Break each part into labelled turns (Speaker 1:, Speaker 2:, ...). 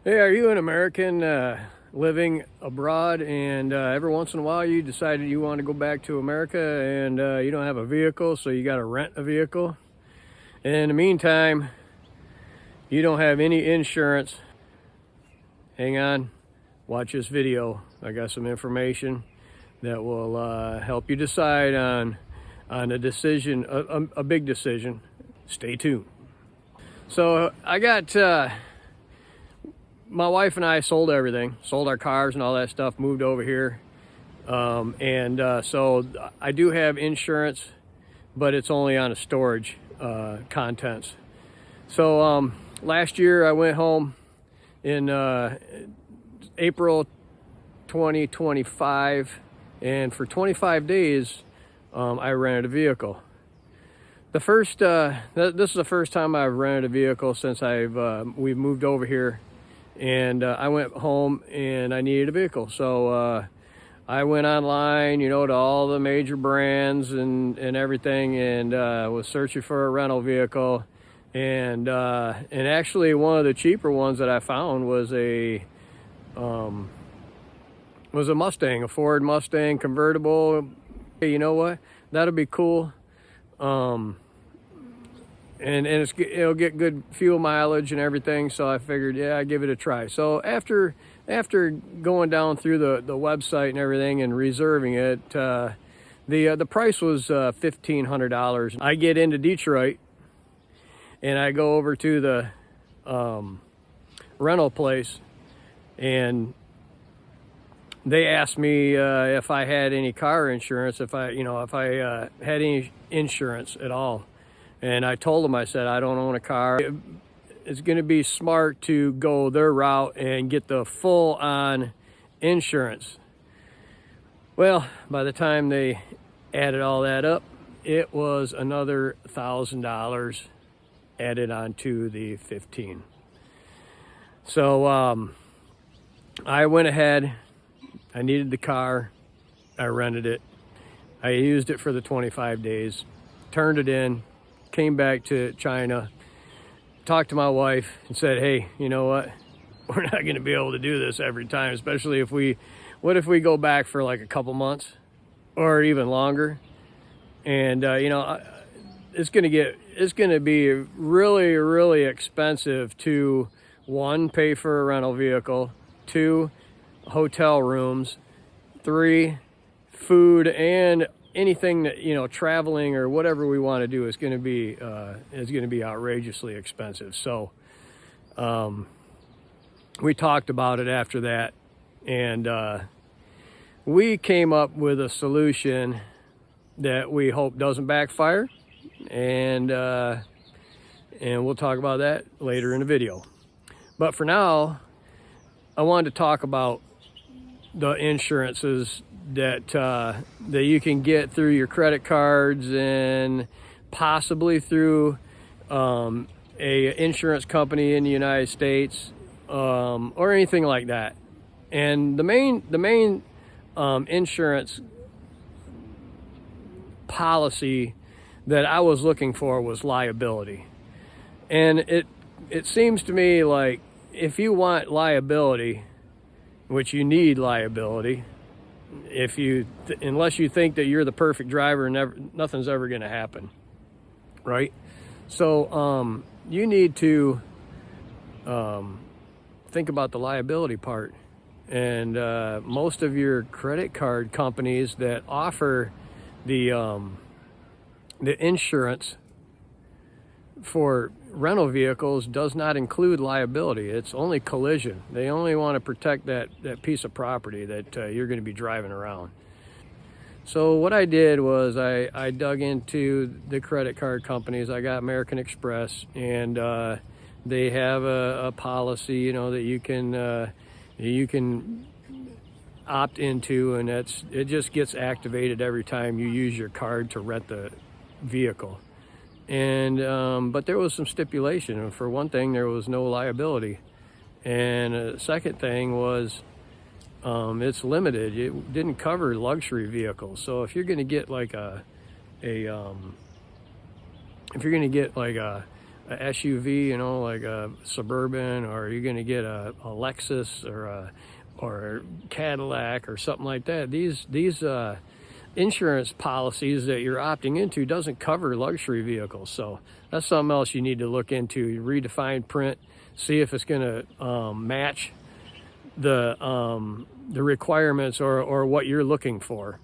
Speaker 1: Hey, are you an American living abroad, and every once in a while you decided you want to go back to America, and you don't have a vehicle, so you got to rent a vehicle? And in the meantime, you don't have any insurance. Hang on, watch this video. I got some information that will help you decide on a decision, a big decision. Stay tuned. So I got my wife and I sold everything, sold our cars and all that stuff, moved over here. So I do have insurance, but it's only on a storage contents. So last year I went home in April 2025, and for 25 days I rented a vehicle. This is the first time I've rented a vehicle since we've moved over here. And I went home and I needed a vehicle. So I went online, to all the major brands and everything, and was searching for a rental vehicle. And actually one of the cheaper ones that I found was a Mustang, a Ford Mustang convertible. Hey, you know what? That'll be cool. And it'll get good fuel mileage and everything, so I figured, yeah, I'd give it a try. So after going down through the website and everything and reserving it, the price was $1,500. I get into Detroit and I go over to the rental place, and they asked me if I had any car insurance, if I had any insurance at all. And I told them, I said, I don't own a car. It's going to be smart to go their route and get the full-on insurance. Well, by the time they added all that up, it was another $1,000 added onto the 15. So I went ahead. I needed the car. I rented it. I used it for the 25 days, turned it in, came back to China, talked to my wife and said, hey, you know what? We're not going to be able to do this every time, especially what if we go back for like a couple months or even longer? And, it's going to be really, really expensive to, one, pay for a rental vehicle, two, hotel rooms, three, food, and anything that, traveling or whatever we want to do is going to be outrageously expensive. So we talked about it after that, and we came up with a solution that we hope doesn't backfire, and we'll talk about that later in the video. But for now, I wanted to talk about the insurances that you can get through your credit cards and possibly through a insurance company in the United States, or anything like that. And the main insurance policy that I was looking for was liability. And it seems to me like if you want liability, which you need liability, unless you think that you're the perfect driver, nothing's ever going to happen, right? So you need to think about the liability part. And most of your credit card companies that offer the insurance for rental vehicles does not include liability. It's only collision. They only want to protect that piece of property that you're going to be driving around. So what I did was I dug into the credit card companies. I got American Express, and they have a policy, that you can opt into, and it just gets activated every time you use your card to rent the vehicle. And but there was some stipulation. For one thing, there was no liability, and the second thing was it's limited. It didn't cover luxury vehicles. So if you're going to get like a SUV, you know, like a Suburban, or you're going to get a Lexus or Cadillac or something like that. These insurance policies that you're opting into doesn't cover luxury vehicles. So that's something else you need to look into. You read the fine print, see if it's going to match the requirements or what you're looking for.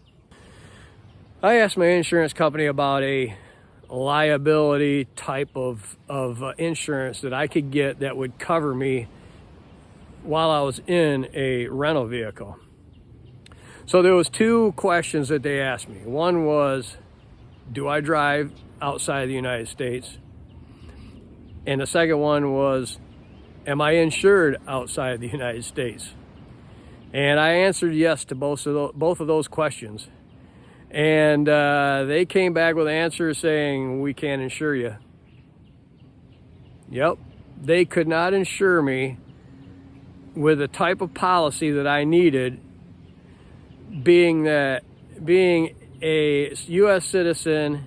Speaker 1: I asked my insurance company about a liability type of insurance that I could get that would cover me while I was in a rental vehicle. So there was two questions that they asked me. One was, do I drive outside the United States? And the second one was, am I insured outside the United States? And I answered yes to both of those questions. And they came back with answers saying, we can't insure you. Yep, they could not insure me with the type of policy that I needed, being a U.S. citizen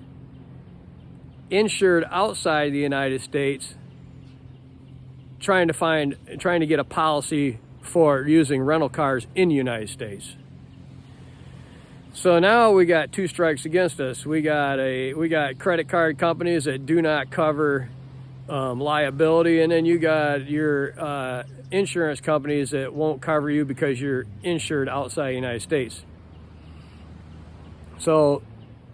Speaker 1: insured outside the United States, trying to get a policy for using rental cars in the United States. So now we got two strikes against us. We got credit card companies that do not cover liability, and then you got your insurance companies that won't cover you because you're insured outside the United States. So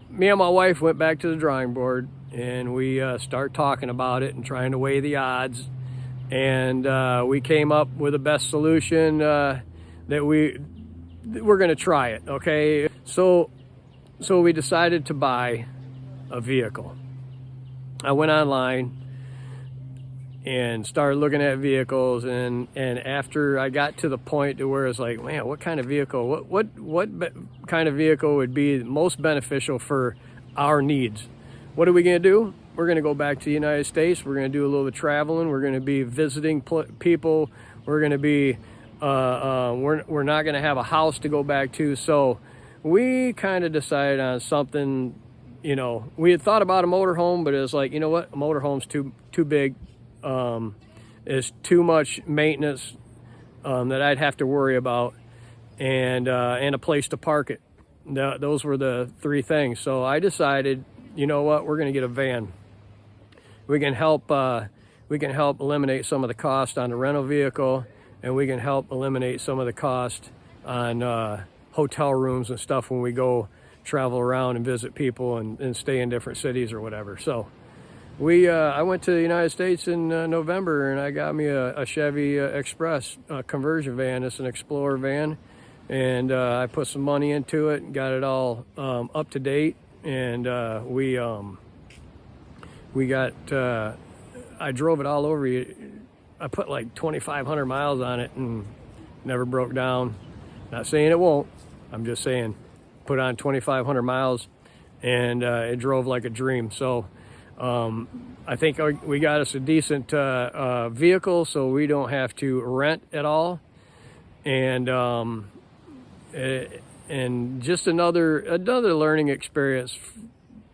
Speaker 1: me and my wife went back to the drawing board, and we start talking about it and trying to weigh the odds, and we came up with the best solution that we're going to try it. Okay, so we decided to buy a vehicle. I went online and started looking at vehicles, and after I got to the point to where it's like, man, what kind of vehicle, what kind of vehicle would be most beneficial for our needs? What are we going to do? We're going to go back to the United States. We're going to do a little bit of traveling. We're going to be visiting people. We're going to be we're not going to have a house to go back to. So we kind of decided on something. You know, we had thought about a motorhome, but it was like, you know what, a motorhome's too big. Is too much maintenance that I'd have to worry about, and a place to park it. Those were the three things. So I decided, you know what, we're going to get a van. We can help eliminate some of the cost on the rental vehicle, and we can help eliminate some of the cost on hotel rooms and stuff when we go travel around and visit people and stay in different cities or whatever. So I went to the United States in November, and I got me a Chevy Express conversion van. It's an Explorer van, and I put some money into it and got it all up to date. And I drove it all over. I put like 2,500 miles on it and never broke down. Not saying it won't. I'm just saying put on 2,500 miles, and it drove like a dream. So I think we got us a decent vehicle, so we don't have to rent at all, and just another learning experience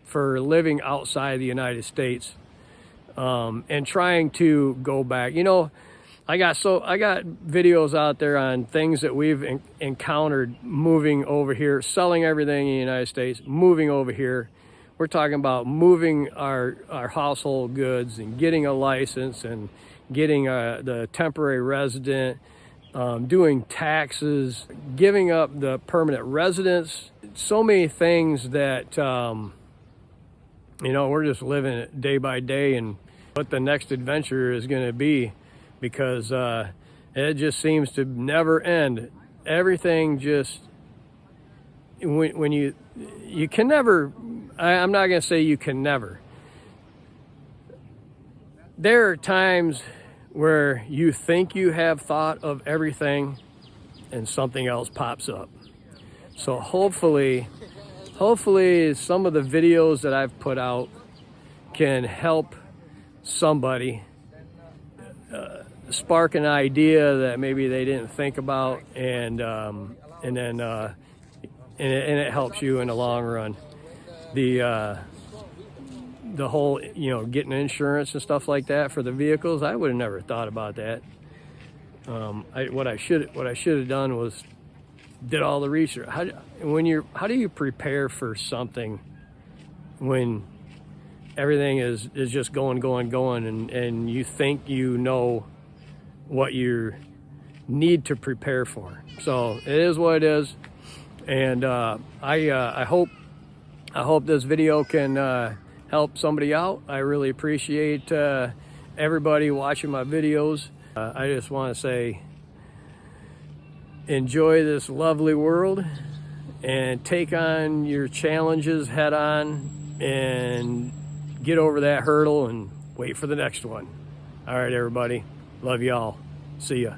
Speaker 1: for living outside the United States, and trying to go back. You know, I got videos out there on things that we've encountered moving over here, selling everything in the United States, moving over here. We're talking about moving our household goods and getting a license and getting the temporary resident, doing taxes, giving up the permanent residence. So many things that, you know, we're just living it day by day and what the next adventure is going to be, because it just seems to never end. Everything just, when you can never, I'm not going to say you can never. There are times where you think you have thought of everything and something else pops up. So hopefully some of the videos that I've put out can help somebody spark an idea that maybe they didn't think about, and it helps you in the long run. the whole, you know, getting insurance and stuff like that for the vehicles, I would have never thought about that. What I should have done was did all the research. How do you prepare for something when everything is just going, and you think you know what you need to prepare for? So it is what it is, and I hope this video can help somebody out. I really appreciate everybody watching my videos. I just want to say, enjoy this lovely world and take on your challenges head on and get over that hurdle and wait for the next one. All right, everybody. Love y'all. See ya.